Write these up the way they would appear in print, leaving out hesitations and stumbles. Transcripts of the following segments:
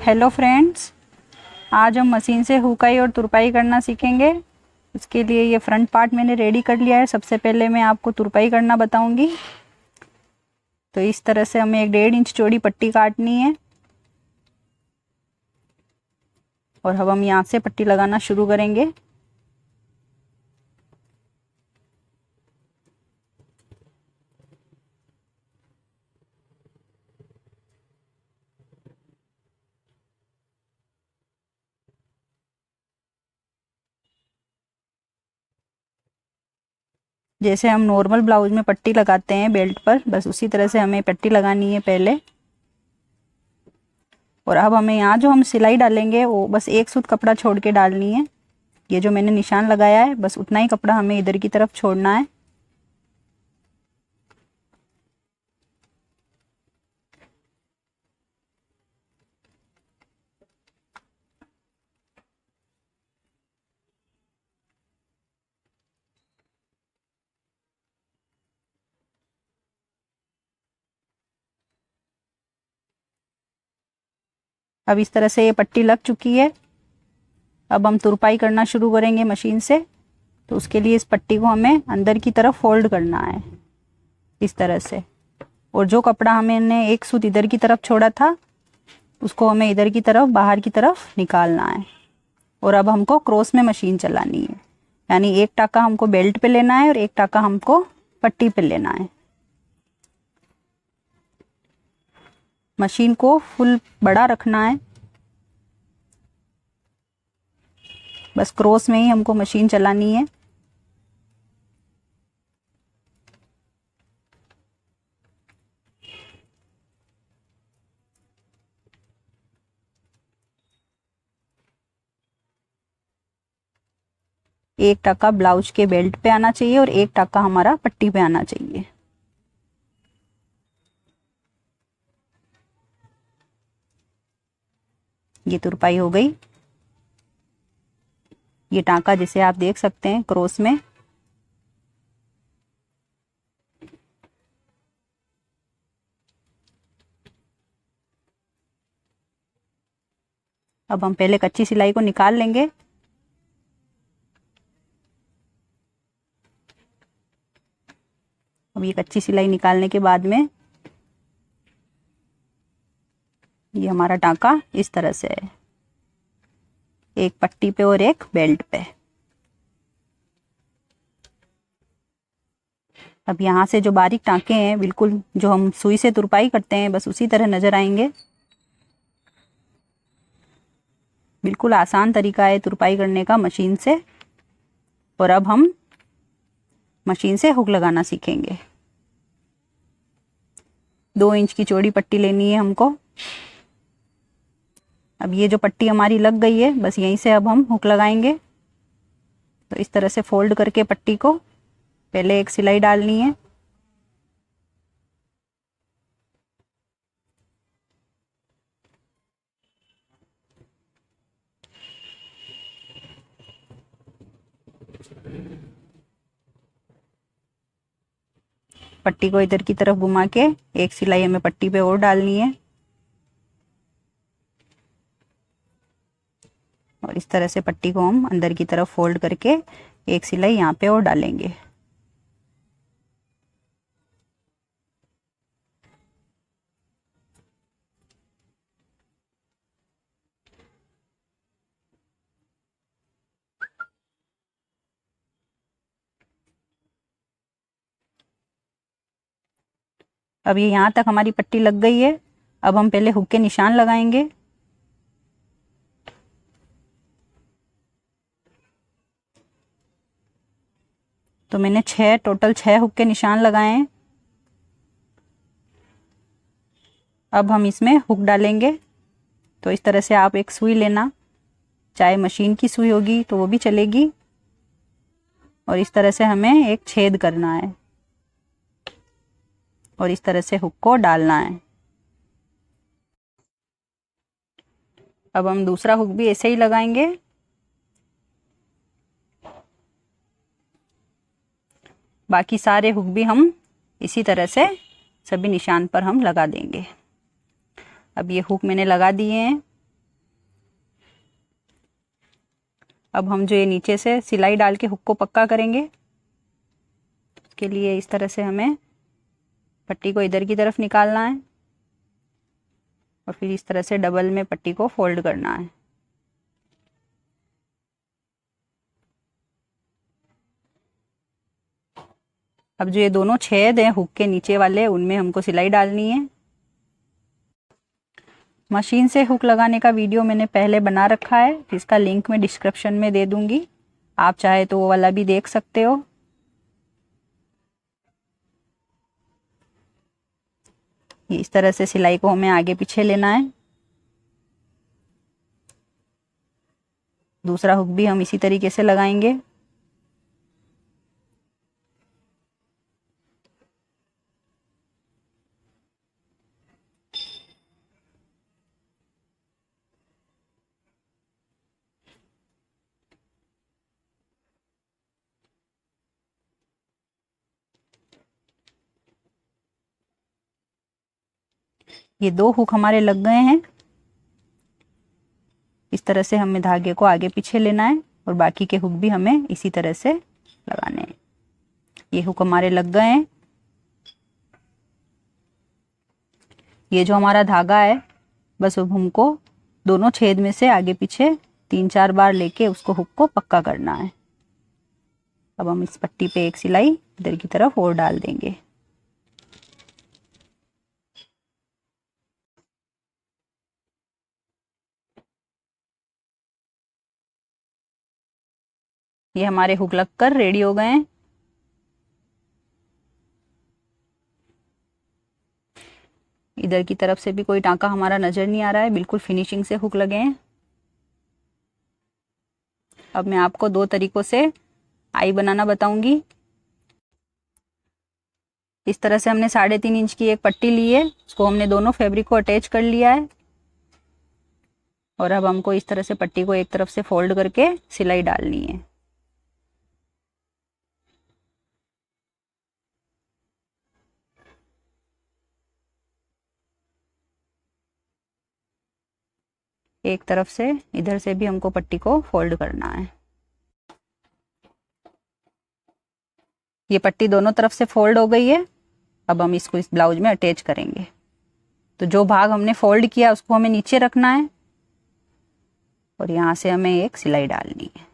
Hello friends, आज हम machine से हुकाई और तुरपाई करना सीखेंगे। इसके लिए ये फ्रंट पार्ट मैंने रेडी कर लिया है। सबसे पहले मैं आपको तुरपाई करना बताऊंगी। तो इस तरह से हमें एक 1.5 इंच चौड़ी पट्टी काटनी है और अब हम यहाँ से पट्टी लगाना शुरू करेंगे। जैसे हम नॉर्मल ब्लाउज में पट्टी लगाते हैं बेल्ट पर, बस उसी तरह से हमें पट्टी लगानी है पहले। और अब हमें यहाँ जो हम सिलाई डालेंगे वो बस एक सूत कपड़ा छोड़ के डालनी है। ये जो मैंने निशान लगाया है बस उतना ही कपड़ा हमें इधर की तरफ छोड़ना है। अब इस तरह से ये पट्टी लग चुकी है। अब हम तुरपाई करना शुरू करेंगे मशीन से। तो उसके लिए इस पट्टी को हमें अंदर की तरफ फोल्ड करना है इस तरह से। और जो कपड़ा हमने एक सूत इधर की तरफ छोड़ा था उसको हमें इधर की तरफ बाहर की तरफ निकालना है। और अब हमको क्रॉस में मशीन चलानी है, यानी एक टाका हमको बेल्ट पे लेना है और एक टाका हमको पट्टी पे लेना है। मशीन को फुल बड़ा रखना है, बस क्रॉस में ही हमको मशीन चलानी है। एक टाका ब्लाउज के बेल्ट पे आना चाहिए और एक टाका हमारा पट्टी पे आना चाहिए। ये तुरपाई हो गई। ये टाका जिसे आप देख सकते हैं क्रॉस में। अब हम पहले कच्ची सिलाई को निकाल लेंगे। अब ये कच्ची सिलाई निकालने के बाद में ये हमारा टाका इस तरह से है, एक पट्टी पे और एक बेल्ट पे। अब यहाँ से जो बारीक टाँके हैं बिल्कुल जो हम सुई से तुरपाई करते हैं बस उसी तरह नजर आएंगे। बिल्कुल आसान तरीका है तुरपाई करने का मशीन से। और अब हम मशीन से हुक लगाना सीखेंगे। 2 इंच की चौड़ी पट्टी लेनी है हमको। अब ये जो पट्टी हमारी लग गई है बस यहीं से अब हम हुक लगाएंगे। तो इस तरह से फोल्ड करके पट्टी को पहले एक सिलाई डालनी है। पट्टी को इधर की तरफ घुमा के एक सिलाई हमें पट्टी पे और डालनी है और इस तरह से पट्टी को हम अंदर की तरफ फोल्ड करके एक सिलाई यहाँ पे और डालेंगे। अब ये यहाँ तक हमारी पट्टी लग गई है। अब हम पहले हुक के निशान लगाएंगे। तो मैंने टोटल 6 हुक के निशान लगाए हैं। अब हम इसमें हुक डालेंगे। तो इस तरह से आप एक सुई लेना, चाहे मशीन की सुई होगी तो वो भी चलेगी। और इस तरह से हमें एक छेद करना है और इस तरह से हुक को डालना है। अब हम दूसरा हुक भी ऐसे ही लगाएंगे। बाकी सारे हुक भी हम इसी तरह से सभी निशान पर हम लगा देंगे। अब ये हुक मैंने लगा दिए हैं। अब हम जो ये नीचे से सिलाई डाल के हुक को पक्का करेंगे, उसके लिए इस तरह से हमें पट्टी को इधर की तरफ निकालना है और फिर इस तरह से डबल में पट्टी को फोल्ड करना है। अब जो ये दोनों छेद हैं हुक के नीचे वाले, उनमें हमको सिलाई डालनी है। मशीन से हुक लगाने का वीडियो मैंने पहले बना रखा है, जिसका लिंक मैं डिस्क्रिप्शन में दे दूंगी, आप चाहे तो वो वाला भी देख सकते हो। ये इस तरह से सिलाई को हमें आगे पीछे लेना है। दूसरा हुक भी हम इसी तरीके से लगाएंगे। ये दो हुक हमारे लग गए हैं। इस तरह से हमें धागे को आगे पीछे लेना है और बाकी के हुक भी हमें इसी तरह से लगाने हैं। ये हुक हमारे लग गए हैं। ये जो हमारा धागा है, बस अब हमको दोनों छेद में से आगे पीछे 3-4 बार लेके उसको हुक को पक्का करना है। अब हम इस पट्टी पे एक सिलाई इधर की तरफ और डाल देंगे। ये हमारे हुक लगकर रेडी हो गए हैं। इधर की तरफ से भी कोई टांका हमारा नजर नहीं आ रहा है, बिल्कुल फिनिशिंग से हुक लगे हैं। अब मैं आपको दो तरीकों से आई बनाना बताऊंगी। इस तरह से हमने 3.5 इंच की एक पट्टी ली है, उसको हमने दोनों फैब्रिक को अटैच कर लिया है और अब हमको इस तरह से पट्टी को एक तरफ से फोल्ड करके सिलाई डालनी है। एक तरफ से इधर से भी हमको पट्टी को फोल्ड करना है। ये पट्टी दोनों तरफ से फोल्ड हो गई है। अब हम इसको इस ब्लाउज में अटैच करेंगे। तो जो भाग हमने फोल्ड किया उसको हमें नीचे रखना है और यहाँ से हमें एक सिलाई डालनी है।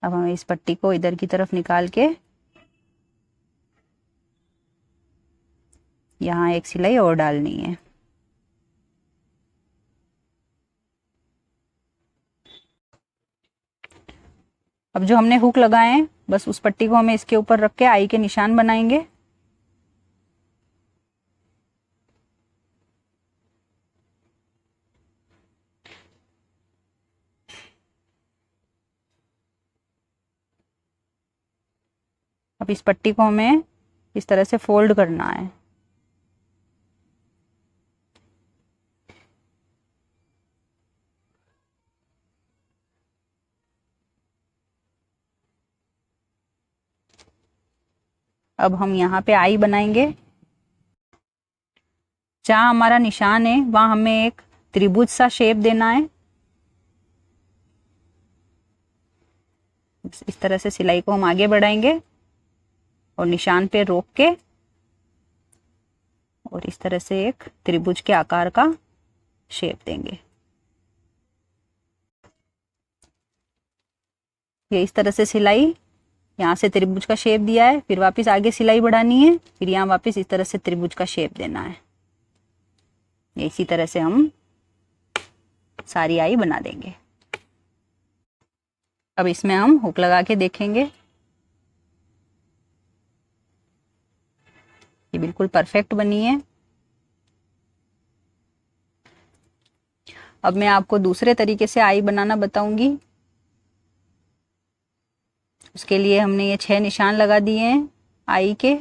अब हमें इस पट्टी को इधर की तरफ निकाल के यहाँ एक सिलाई और डालनी है। अब जो हमने हुक लगाए हैं, बस उस पट्टी को हमें इसके ऊपर रख के आई के निशान बनाएंगे। अब इस पट्टी को हमें इस तरह से फोल्ड करना है। अब हम यहाँ पे आई बनाएंगे। जहाँ हमारा निशान है वहाँ हमें एक त्रिभुज सा शेप देना है। इस तरह से सिलाई को हम आगे बढ़ाएंगे और निशान पे रोक के और इस तरह से एक त्रिभुज के आकार का शेप देंगे। ये इस तरह से सिलाई, यहाँ से त्रिभुज का शेप दिया है, फिर वापस आगे सिलाई बढ़ानी है, फिर यहाँ वापस इस तरह से त्रिभुज का शेप देना है। ये इसी तरह से हम सारी आई बना देंगे। अब इसमें हम हुक लगा के देखेंगे। ये बिल्कुल परफेक्ट बनी है। अब मैं आपको दूसरे तरीके से आई बनाना बताऊंगी। उसके लिए हमने ये 6 निशान लगा दिए हैं आई के।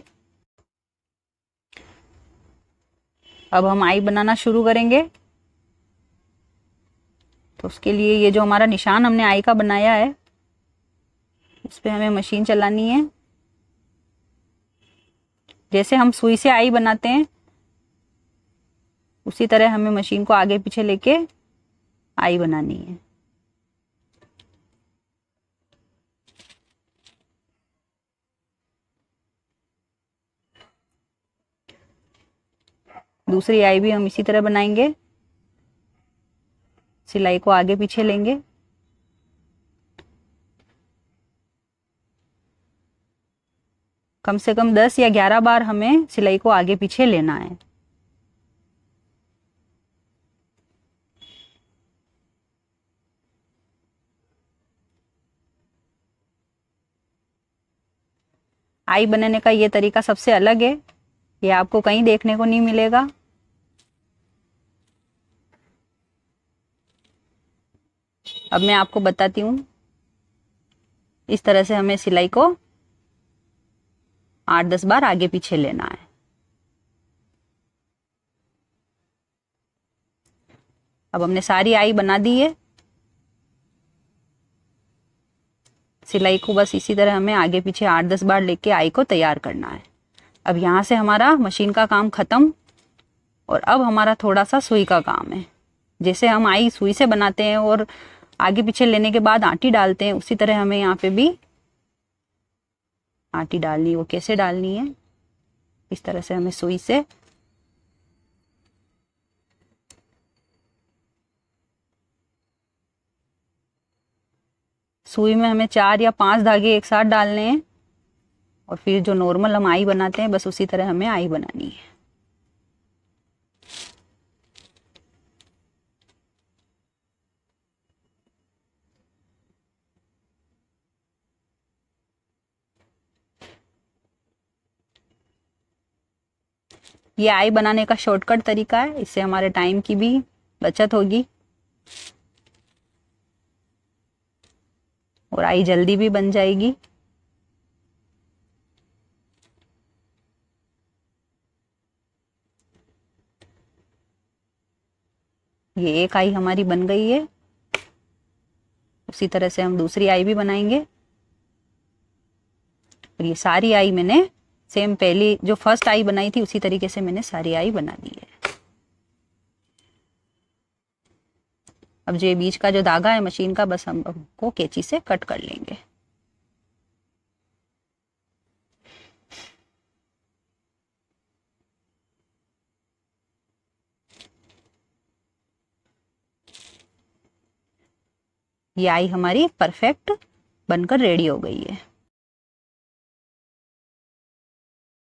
अब हम आई बनाना शुरू करेंगे। तो उसके लिए ये जो हमारा निशान हमने आई का बनाया है, उस पर हमें मशीन चलानी है। जैसे हम सुई से आई बनाते हैं उसी तरह हमें मशीन को आगे पीछे लेके आई बनानी है। दूसरी आई भी हम इसी तरह बनाएंगे, सिलाई को आगे पीछे लेंगे। कम से कम 10 या 11 बार हमें सिलाई को आगे पीछे लेना है। आई बनाने का ये तरीका सबसे अलग है, ये आपको कहीं देखने को नहीं मिलेगा। अब मैं आपको बताती हूँ, इस तरह से हमें सिलाई को 8-10 बार आगे पीछे लेना है। अब हमने सारी आई बना दी है, सिलाई को बस इसी तरह हमें आगे पीछे 8-10 बार लेके आई को तैयार करना है। अब यहाँ से हमारा मशीन का काम खत्म और अब हमारा थोड़ा सा सुई का काम है। जैसे हम आई सुई से बनाते हैं और आगे पीछे लेने के बाद आटी डालते हैं, उसी तरह हमें यहाँ पे भी आटी डालनी है। वो कैसे डालनी है, इस तरह से हमें सुई से सुई में हमें 4 या 5 धागे एक साथ डालने हैं और फिर जो नॉर्मल हम आई बनाते हैं बस उसी तरह हमें आई बनानी है। ये आई बनाने का शॉर्टकट तरीका है, इससे हमारे टाइम की भी बचत होगी और आई जल्दी भी बन जाएगी। ये एक आई हमारी बन गई है, उसी तरह से हम दूसरी आई भी बनाएंगे। और ये सारी आई मैंने सेम पहली जो फर्स्ट आई बनाई थी उसी तरीके से मैंने सारी आई बना दी है। अब जो बीच का जो धागा है मशीन का, बस हम को कैंची से कट कर लेंगे। ये आई हमारी परफेक्ट बनकर रेडी हो गई है।